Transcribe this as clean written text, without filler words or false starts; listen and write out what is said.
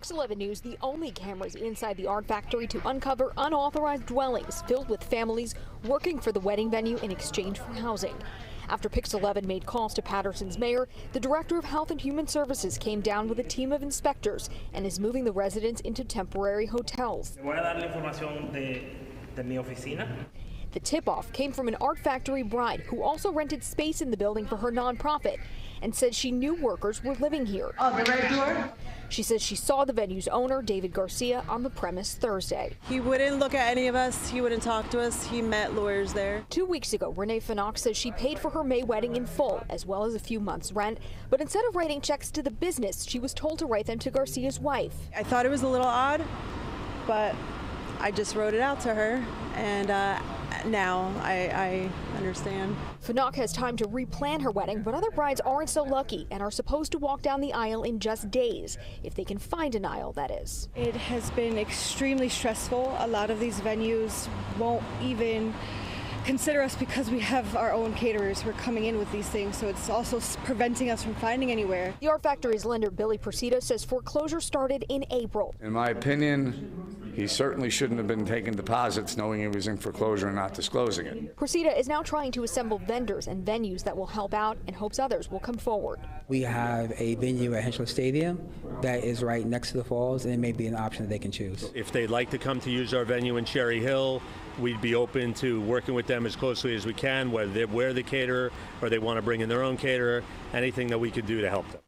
Pix 11 News, the only cameras inside the art factory to uncover unauthorized dwellings filled with families working for the wedding venue in exchange for housing. After Pix 11 made calls to Paterson's mayor, the director of Health and Human Services came down with a team of inspectors and is moving the residents into temporary hotels. The tip-off came from an art factory bride who also rented space in the building for her nonprofit and said she knew workers were living here. Oh, the red door? She says she saw the venue's owner, David Garcia, on the premise Thursday. He wouldn't look at any of us. He wouldn't talk to us. He met lawyers there. 2 weeks ago, Renee Finock says she paid for her May wedding in full, as well as a few months' rent. But instead of writing checks to the business, she was told to write them to Garcia's wife. I thought it was a little odd, but I just wrote it out to her, and now I understand. Finock has time to replan her wedding, but other brides aren't so lucky and are supposed to walk down the aisle in just days, if they can find an aisle, that is. It has been extremely stressful. A lot of these venues won't even consider us because we have our own caterers who are coming in with these things, so it's also preventing us from finding anywhere. The art factory's lender, Billy Persida, says foreclosure started in April. In my opinion, he certainly shouldn't have been taking deposits knowing he was in foreclosure and not disclosing it. Persida is now trying to assemble vendors and venues that will help out and hopes others will come forward. We have a venue at Henschler Stadium that is right next to the falls, and it may be an option that they can choose. If they'd like to come to use our venue in Cherry Hill, we'd be open to working with them as closely as we can, whether we're the caterer or they want to bring in their own caterer, anything that we could do to help them.